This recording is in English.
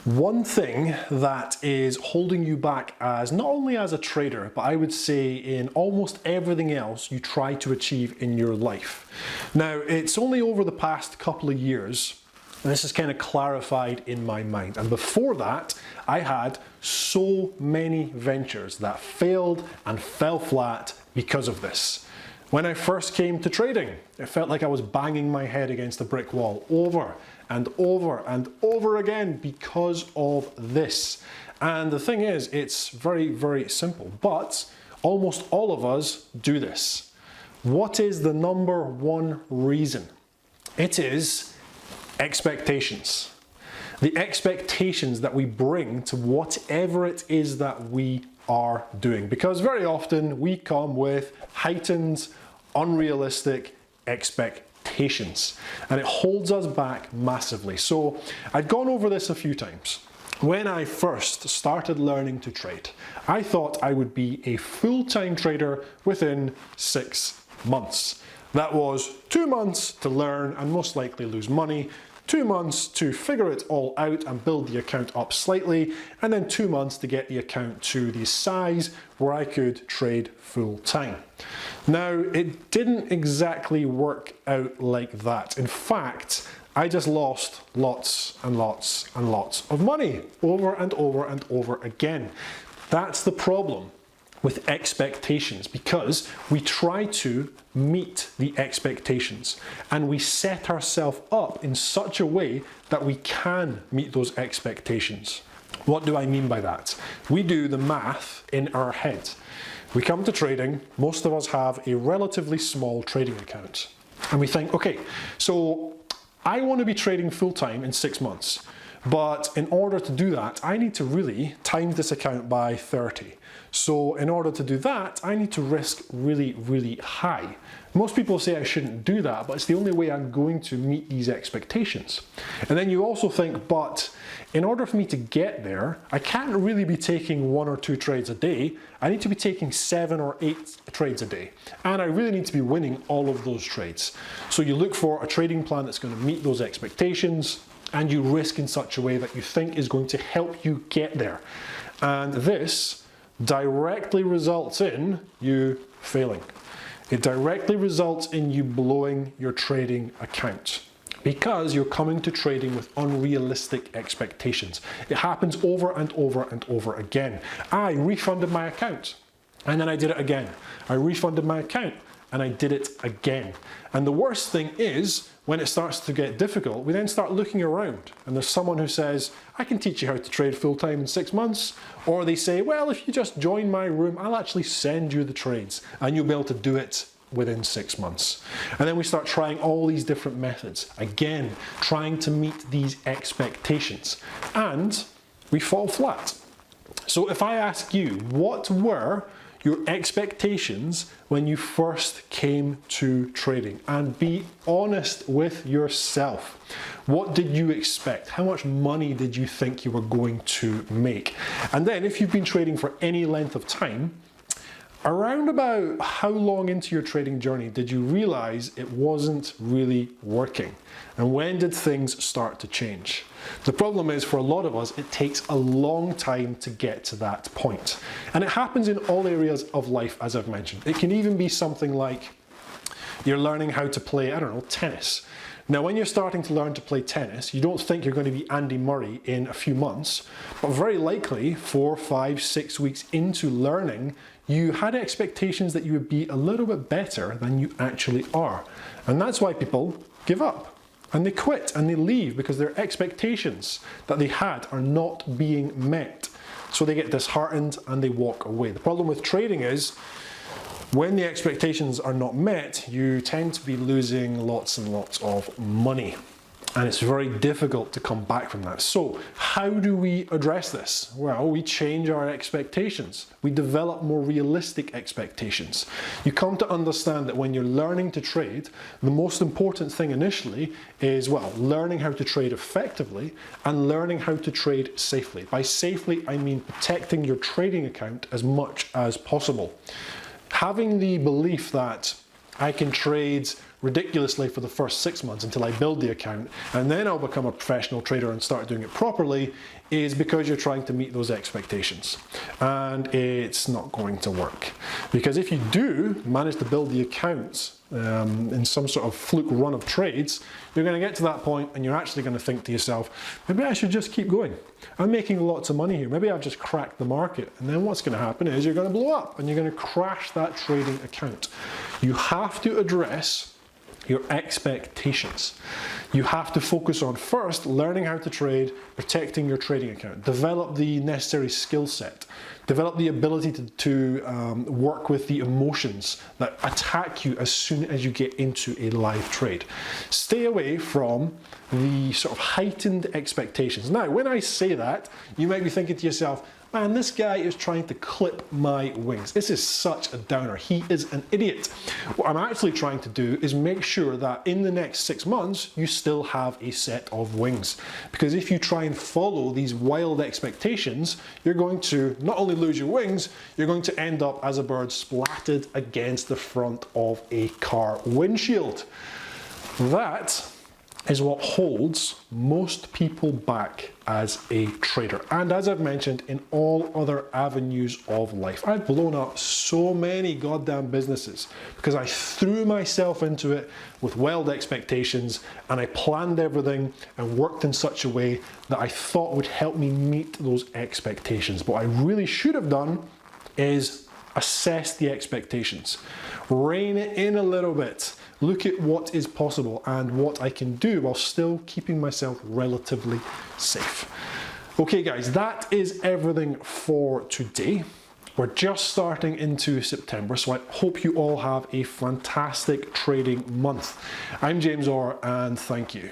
One thing that is holding you back as not only as a trader, but I would say in almost everything else you try to achieve in your life. Now, it's only over the past couple of years this is kind of clarified in my mind. And before that, I had so many ventures that failed and fell flat because of this. When I first came to trading, it felt like I was banging my head against a brick wall over and over and over again because of this. And the thing is, it's very, very simple, but almost all of us do this. What is the number one reason? It is expectations. The expectations that we bring to whatever it is that we are doing. Because very often we come with heightened, unrealistic expectations. And it holds us back massively. So I'd gone over this a few times. When I first started learning to trade, I thought I would be a full-time trader within 6 months. That was 2 months to learn and most likely lose money, 2 months to figure it all out and build the account up slightly, and then 2 months to get the account to the size where I could trade full time. Now, it didn't exactly work out like that. In fact, I just lost lots and lots and lots of money over and over and over again. That's the problem with expectations, because we try to meet the expectations and we set ourselves up in such a way that we can meet those expectations. What do I mean by that? We do the math in our head. We come to trading, most of us have a relatively small trading account, and we think, okay, so I want to be trading full time in 6 months, but in order to do that, I need to really times this account by 30. So in order to do that, I need to risk really, really high. Most people say I shouldn't do that, but it's the only way I'm going to meet these expectations. And then you also think, but in order for me to get there, I can't really be taking 1 or 2 trades a day. I need to be taking 7 or 8 trades a day. And I really need to be winning all of those trades. So you look for a trading plan that's going to meet those expectations, and you risk in such a way that you think is going to help you get there. And this directly results in you failing. It directly results in you blowing your trading account because you're coming to trading with unrealistic expectations. It happens over and over and over again. I refunded my account and then I did it again. I refunded my account and I did it again. And the worst thing is, when it starts to get difficult, we then start looking around and there's someone who says, I can teach you how to trade full time in 6 months. Or they say, well, if you just join my room, I'll actually send you the trades and you'll be able to do it within 6 months. And then we start trying all these different methods. Again, trying to meet these expectations, and we fall flat. So if I ask you, what were your expectations when you first came to trading? And be honest with yourself. What did you expect? How much money did you think you were going to make? And then if you've been trading for any length of time, around about how long into your trading journey did you realize it wasn't really working? And when did things start to change? The problem is, for a lot of us, it takes a long time to get to that point. And it happens in all areas of life, as I've mentioned. It can even be something like you're learning how to play, I don't know, tennis. Now, when you're starting to learn to play tennis, you don't think you're going to be Andy Murray in a few months, but very likely 4, 5, 6 weeks into learning, you had expectations that you would be a little bit better than you actually are. And that's why people give up. And they quit and they leave because their expectations that they had are not being met. So they get disheartened and they walk away. The problem with trading is, when the expectations are not met, you tend to be losing lots and lots of money. And it's very difficult to come back from that. So how do we address this? Well, we change our expectations. We develop more realistic expectations. You come to understand that when you're learning to trade, the most important thing initially is, well, learning how to trade effectively and learning how to trade safely. By safely, I mean protecting your trading account as much as possible. Having the belief that I can trade ridiculously for the first 6 months until I build the account, and then I'll become a professional trader and start doing it properly, is because you're trying to meet those expectations. And it's not going to work. Because if you do manage to build the accounts in some sort of fluke run of trades, you're going to get to that point and you're actually going to think to yourself, maybe I should just keep going. I'm making lots of money here. Maybe I've just cracked the market. And then what's going to happen is you're going to blow up and you're going to crash that trading account. You have to address your expectations. You have to focus on first learning how to trade, protecting your trading account, develop the necessary skill set, develop the ability to work with the emotions that attack you as soon as you get into a live trade. Stay away from the sort of heightened expectations. Now, when I say that, you might be thinking to yourself, man, this guy is trying to clip my wings. This is such a downer. He is an idiot. What I'm actually trying to do is make sure that in the next 6 months, you still have a set of wings. Because if you try and follow these wild expectations, you're going to not only lose your wings, you're going to end up as a bird splattered against the front of a car windshield. That is what holds most people back as a trader. And as I've mentioned, in all other avenues of life, I've blown up so many goddamn businesses because I threw myself into it with wild expectations and I planned everything and worked in such a way that I thought would help me meet those expectations. But what I really should have done is assess the expectations, rein it in a little bit, look at what is possible and what I can do while still keeping myself relatively safe. Okay guys, that is everything for today. We're just starting into September, so I hope you all have a fantastic trading month. I'm James Orr and thank you.